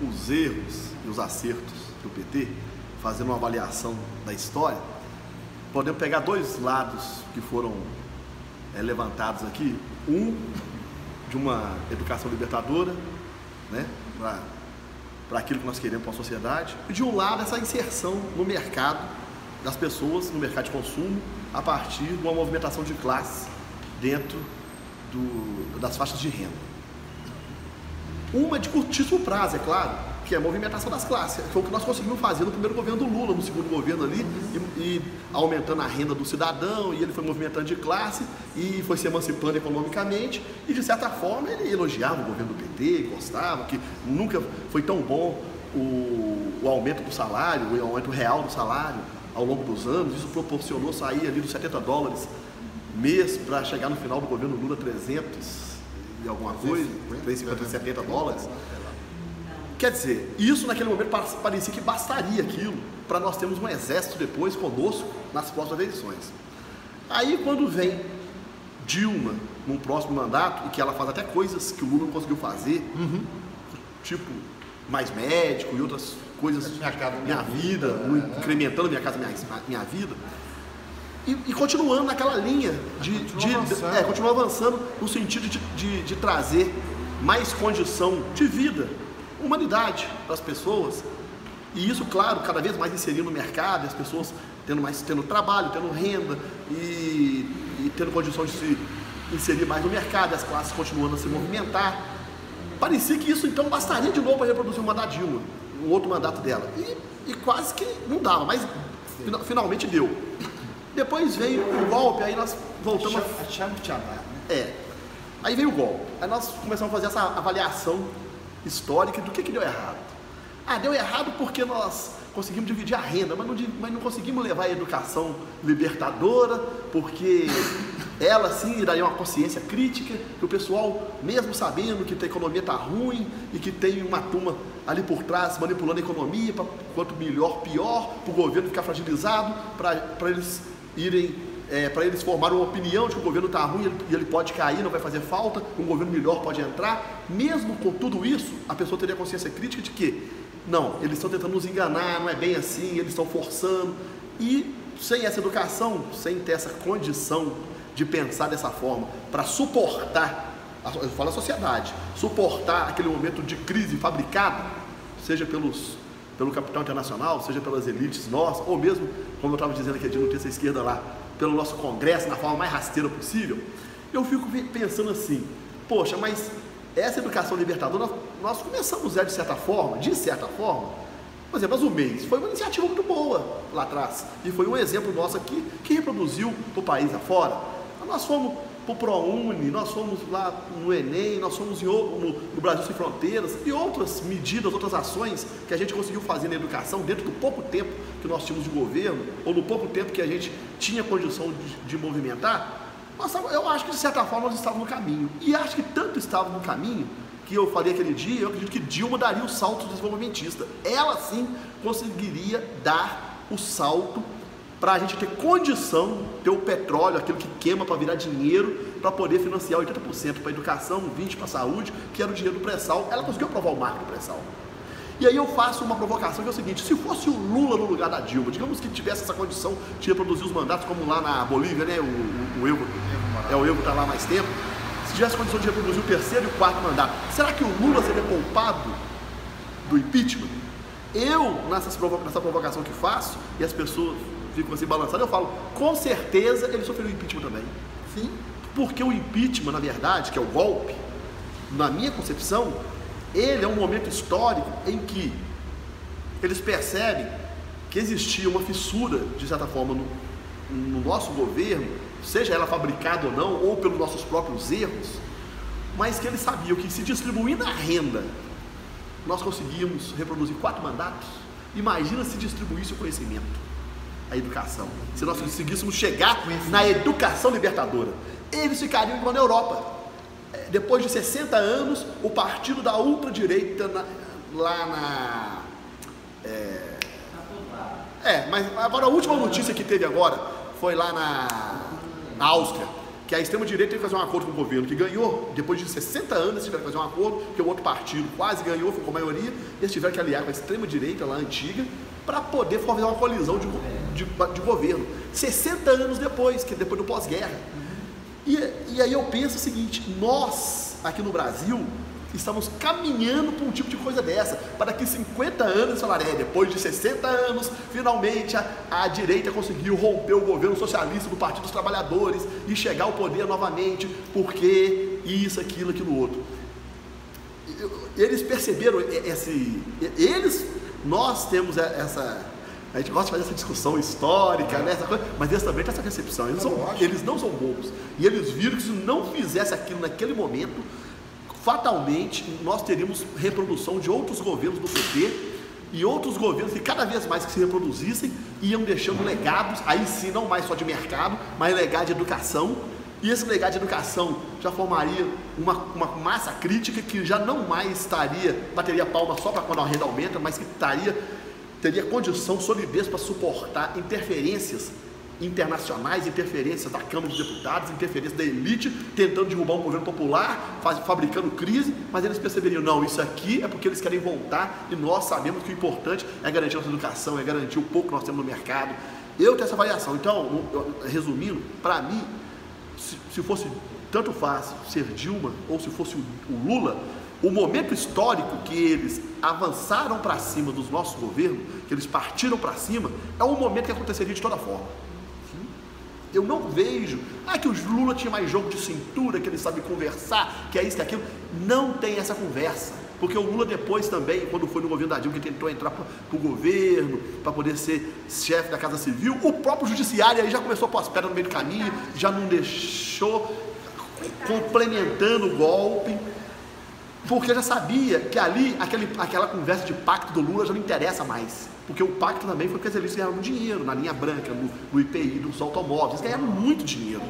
os erros e os acertos do PT, fazendo uma avaliação da história, podemos pegar dois lados que foram levantados aqui. Um, de uma educação libertadora, né, para aquilo que nós queremos para a sociedade, e de um lado essa inserção no mercado das pessoas, no mercado de consumo, a partir de uma movimentação de classe dentro das faixas de renda. Uma de curtíssimo prazo, é claro, que é a movimentação das classes. Foi o que nós conseguimos fazer no primeiro governo do Lula, no segundo governo ali, e aumentando a renda do cidadão, e ele foi movimentando de classe, e foi se emancipando economicamente, e de certa forma ele elogiava o governo do PT, gostava, que nunca foi tão bom o aumento do salário, o aumento real do salário ao longo dos anos. Isso proporcionou sair ali dos $70 mês para chegar no final do governo Lula 300 e alguma coisa, 350, $70. Quer dizer, isso naquele momento parecia que bastaria aquilo para nós termos um exército depois conosco nas próximas eleições. Aí quando vem Dilma num próximo mandato, e que ela faz até coisas que o Lula não conseguiu fazer, tipo mais médico e outras coisas, minha vida, incrementando minha casa, minha vida, e continuando naquela linha continuar avançando no sentido de trazer mais condição de vida, humanidade para as pessoas, e isso, claro, cada vez mais inserindo no mercado, as pessoas tendo trabalho, tendo renda e tendo condição de se inserir mais no mercado, e as classes continuando a se movimentar. Parecia que isso então bastaria de novo para reproduzir o mandato Dilma, um outro mandato dela, e quase que não dava, mas finalmente deu. Depois veio o golpe, aí nós voltamos a chave de chamar, né? Aí veio o golpe, aí nós começamos a fazer essa avaliação histórica do que deu errado. Deu errado porque nós conseguimos dividir a renda, mas não conseguimos levar a educação libertadora, porque ela sim daria uma consciência crítica, que o pessoal, mesmo sabendo que a economia está ruim e que tem uma turma ali por trás manipulando a economia, quanto melhor, pior, para o governo ficar fragilizado, para eles irem para eles formarem uma opinião de que o governo está ruim e ele pode cair, não vai fazer falta, um governo melhor pode entrar. Mesmo com tudo isso, a pessoa teria consciência crítica de que não, eles estão tentando nos enganar, não é bem assim, eles estão forçando. E sem essa educação, sem ter essa condição de pensar dessa forma, para suportar, eu falo a sociedade, suportar aquele momento de crise fabricado, seja pelo capital internacional, seja pelas elites nossas, ou mesmo, como eu estava dizendo aqui de notícia esquerda lá, pelo nosso Congresso, na forma mais rasteira possível, eu fico pensando assim, poxa, mas essa educação libertadora, nós começamos de certa forma, por exemplo, o MEIs, foi uma iniciativa muito boa lá atrás, e foi um exemplo nosso aqui, que reproduziu para o país afora. Nós fomos para o ProUni, nós fomos lá no Enem, nós fomos no Brasil Sem Fronteiras, e outras medidas, outras ações que a gente conseguiu fazer na educação dentro do pouco tempo que nós tínhamos de governo, ou no pouco tempo que a gente tinha condição de movimentar. Eu acho que de certa forma nós estávamos no caminho, e acho que tanto estávamos no caminho, que eu falei aquele dia, eu acredito que Dilma daria o salto desenvolvimentista. Ela sim conseguiria dar o salto para a gente ter condição, ter o petróleo, aquilo que queima para virar dinheiro, para poder financiar 80% para a educação, 20% para a saúde, que era o dinheiro do pré-sal. Ela conseguiu aprovar o marco do pré-sal. E aí eu faço uma provocação que é o seguinte: se fosse o Lula no lugar da Dilma, digamos que tivesse essa condição de reproduzir os mandatos, como lá na Bolívia, né, o Evo está lá há mais tempo, se tivesse condição de reproduzir o terceiro e o quarto mandato, será que o Lula seria poupado do impeachment? Eu, nessa provocação que faço, e as pessoas ficam assim balançadas, eu falo, com certeza ele sofreu impeachment também. Sim. Porque o impeachment, na verdade, que é o golpe, na minha concepção, ele é um momento histórico em que eles percebem que existia uma fissura, de certa forma, no nosso governo, seja ela fabricada ou não, ou pelos nossos próprios erros, mas que eles sabiam que se distribuindo a renda, nós conseguíamos reproduzir 4 mandatos. Imagina se distribuísse o conhecimento, a educação, se nós conseguíssemos chegar na educação libertadora. Eles ficariam igual na Europa. Depois de 60 anos, o partido da ultradireita mas agora a última notícia que teve agora foi lá na Áustria, que a extrema-direita tem que fazer um acordo com o governo que ganhou, depois de 60 anos eles tiveram que fazer um acordo, porque o outro partido quase ganhou, ficou com a maioria, e eles tiveram que aliar com a extrema-direita lá antiga, para poder fazer uma colisão de governo. 60 anos depois, que depois do pós-guerra. E aí eu penso o seguinte, nós, aqui no Brasil, estamos caminhando para um tipo de coisa dessa, para daqui 50 anos falar, depois de 60 anos, finalmente a direita conseguiu romper o governo socialista do Partido dos Trabalhadores e chegar ao poder novamente, porque isso, aquilo outro. Eles perceberam nós temos a gente gosta de fazer essa discussão histórica, né, essa coisa, mas eles também têm essa percepção, eles não são bobos, e eles viram que se não fizesse aquilo naquele momento, fatalmente nós teríamos reprodução de outros governos do PT e outros governos que cada vez mais que se reproduzissem iam deixando legados, aí sim não mais só de mercado, mas legado de educação, e esse legado de educação já formaria uma massa crítica que já não mais bateria palma só para quando a renda aumenta, mas que teria condição, solidez para suportar interferências internacionais, interferências da Câmara dos Deputados, interferências da elite, tentando derrubar um governo popular, fabricando crise, mas eles perceberiam, não, isso aqui é porque eles querem voltar e nós sabemos que o importante é garantir a nossa educação, é garantir o pouco que nós temos no mercado. Eu tenho essa avaliação. Então, resumindo, para mim, se fosse tanto faz ser Dilma ou se fosse o Lula, o momento histórico que eles avançaram para cima dos nossos governos, que eles partiram para cima, é um momento que aconteceria de toda forma. Eu não vejo, que o Lula tinha mais jogo de cintura, que ele sabe conversar, que é isso, que é aquilo. Não tem essa conversa, porque o Lula depois também, quando foi no governo da Dilma, que tentou entrar para o governo, para poder ser chefe da Casa Civil, o próprio judiciário aí já começou a pôr as pedras no meio do caminho, já não deixou, complementando o golpe, porque já sabia que ali, aquela conversa de pacto do Lula já não interessa mais. Porque o pacto também foi porque as elites ganharam dinheiro, na linha branca, no IPI, dos automóveis, eles ganharam muito dinheiro.